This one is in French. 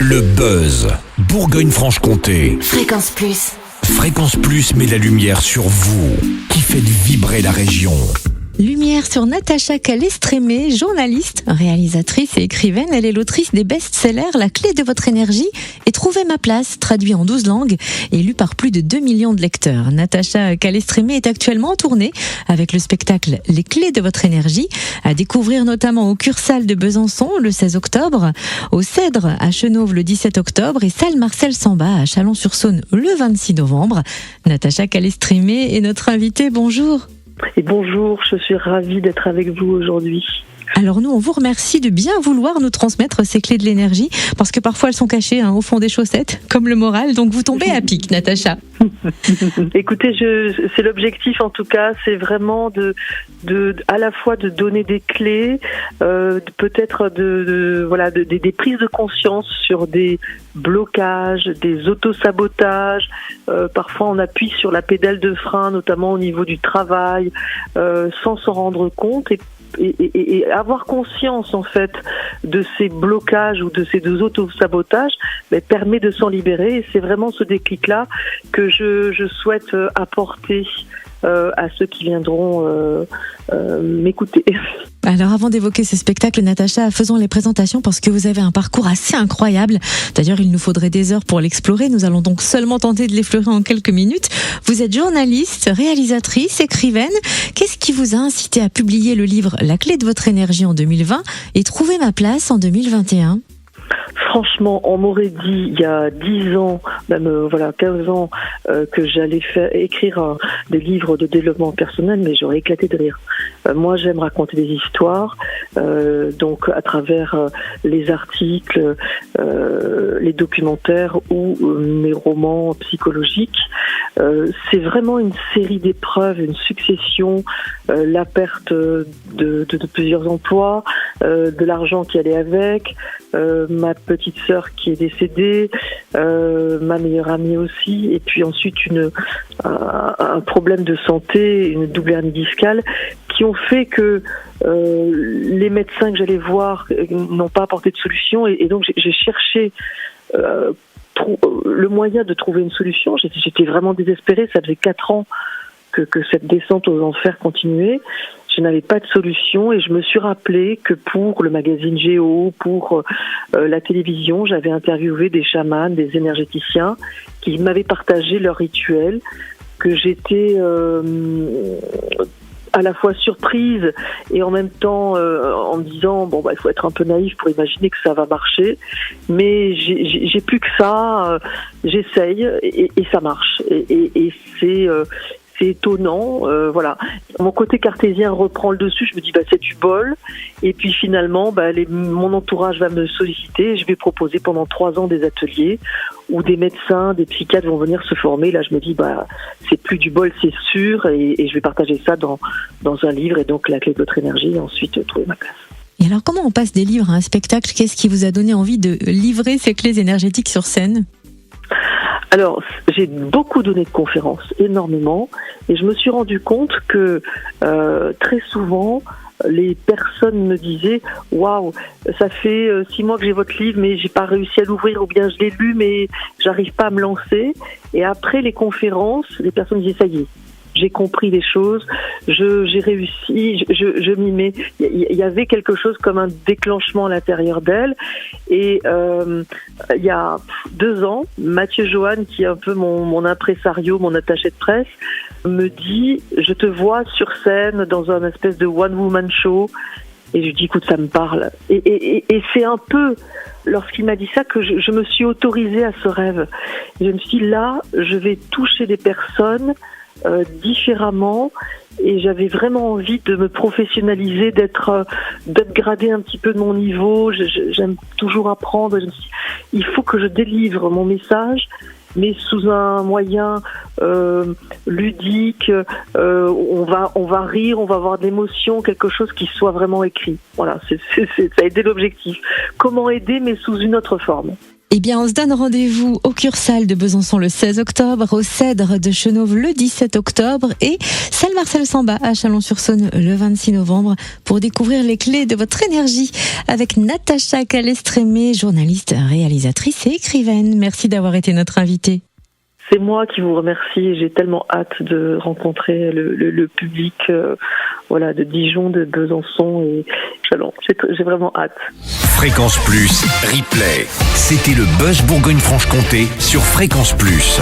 Le buzz, Bourgogne-Franche-Comté. Fréquence Plus. Fréquence Plus met la lumière sur vous, qui faites vibrer la région. Lumière sur Natacha Calestrémé, journaliste, réalisatrice et écrivaine. Elle est l'autrice des best-sellers La clé de votre énergie et Trouver ma place, traduit en 12 langues et lu par plus de 2 millions de lecteurs. Natacha Calestrémé est actuellement en tournée avec le spectacle Les clés de votre énergie, à découvrir notamment au Cursal de Besançon le 16 octobre, au Cèdre à Chenôve le 17 octobre et salle Marcel Samba à Chalon-sur-Saône le 26 novembre. Natacha Calestrémé est notre invitée. Bonjour. Et bonjour, je suis ravie d'être avec vous aujourd'hui. Alors nous, on vous remercie de bien vouloir nous transmettre ces clés de l'énergie, parce que parfois elles sont cachées au fond des chaussettes, comme le moral, donc vous tombez à pic, Natacha. Écoutez, c'est l'objectif en tout cas, c'est vraiment à la fois de donner des clés, peut-être des prises de conscience sur des blocages, des autosabotages. Parfois on appuie sur la pédale de frein, notamment au niveau du travail, sans s'en rendre compte et avoir conscience en fait de ces blocages ou de ces deux autosabotages permet de s'en libérer, et c'est vraiment ce déclic-là que je souhaite apporter à ceux qui viendront m'écouter. Alors avant d'évoquer ce spectacle, Natacha, faisons les présentations parce que vous avez un parcours assez incroyable. D'ailleurs, il nous faudrait des heures pour l'explorer. Nous allons donc seulement tenter de l'effleurer en quelques minutes. Vous êtes journaliste, réalisatrice, écrivaine. Qu'est-ce qui vous a incité à publier le livre La clé de votre énergie en 2020 et Trouver ma place en 2021 ? Franchement, on m'aurait dit il y a 10 ans, même 15 ans, que j'allais écrire des livres de développement personnel, mais j'aurais éclaté de rire. Moi, j'aime raconter des histoires, donc à travers les articles, les documentaires ou mes romans psychologiques. C'est vraiment une série d'épreuves, une succession, la perte de plusieurs emplois, de l'argent qui allait avec, ma petite sœur qui est décédée, ma meilleure amie aussi, et puis ensuite un problème de santé, une double hernie discale, qui ont fait que les médecins que j'allais voir n'ont pas apporté de solution, et donc j'ai cherché le moyen de trouver une solution. J'étais vraiment désespérée, ça faisait 4 ans que cette descente aux enfers continuait. Je n'avais pas de solution et je me suis rappelé que pour le magazine Géo, pour la télévision, j'avais interviewé des chamans, des énergéticiens qui m'avaient partagé leurs rituels, que j'étais à la fois surprise et en même temps en me disant il faut être un peu naïf pour imaginer que ça va marcher, mais j'ai plus que ça, j'essaye et ça marche et c'est étonnant, voilà. Mon côté cartésien reprend le dessus, je me dis c'est du bol, et puis finalement mon entourage va me solliciter, et je vais proposer pendant 3 ans des ateliers où des médecins, des psychiatres vont venir se former. Là je me dis c'est plus du bol, c'est sûr, et je vais partager ça dans un livre, et donc La clé de votre énergie, et ensuite Trouver ma place. Et alors comment on passe des livres à un spectacle ? Qu'est-ce qui vous a donné envie de livrer ces clés énergétiques sur scène ? Alors, j'ai beaucoup donné de conférences, énormément, et je me suis rendu compte que très souvent, les personnes me disaient « Waouh, ça fait 6 mois que j'ai votre livre, mais j'ai pas réussi à l'ouvrir, ou bien je l'ai lu, mais j'arrive pas à me lancer. » Et après les conférences, les personnes disaient « Ça y est, j'ai compris les choses, j'ai réussi, je m'y mets. » Il y avait quelque chose comme un déclenchement à l'intérieur d'elle. Et il y a 2 ans, Mathieu Johan, qui est un peu mon impresario, mon attaché de presse, me dit « Je te vois sur scène dans un espèce de one-woman show. » Et je lui dis « Écoute, ça me parle. » Et c'est un peu lorsqu'il m'a dit ça que je me suis autorisée à ce rêve. Et je me suis dit « Là, je vais toucher des personnes différemment, et j'avais vraiment envie de me professionnaliser, d'upgrader un petit peu de mon niveau. J'aime toujours apprendre. Je me suis dit, il faut que je délivre mon message, mais sous un moyen ludique. On va rire, on va avoir de l'émotion, quelque chose qui soit vraiment écrit. Voilà, ça a été l'objectif. Comment aider, mais sous une autre forme. Eh bien, on se donne rendez-vous au Cursal de Besançon le 16 octobre, au Cèdre de Chenauve le 17 octobre et Salle Marcel Samba à Chalon-sur-Saône le 26 novembre pour découvrir les clés de votre énergie avec Natacha Calestrémé, journaliste, réalisatrice et écrivaine. Merci d'avoir été notre invitée. C'est moi qui vous remercie et j'ai tellement hâte de rencontrer le public de Dijon, de Besançon et Chalon. J'ai vraiment hâte. Fréquence Plus, replay. C'était le Buzz Bourgogne-Franche-Comté sur Fréquence Plus.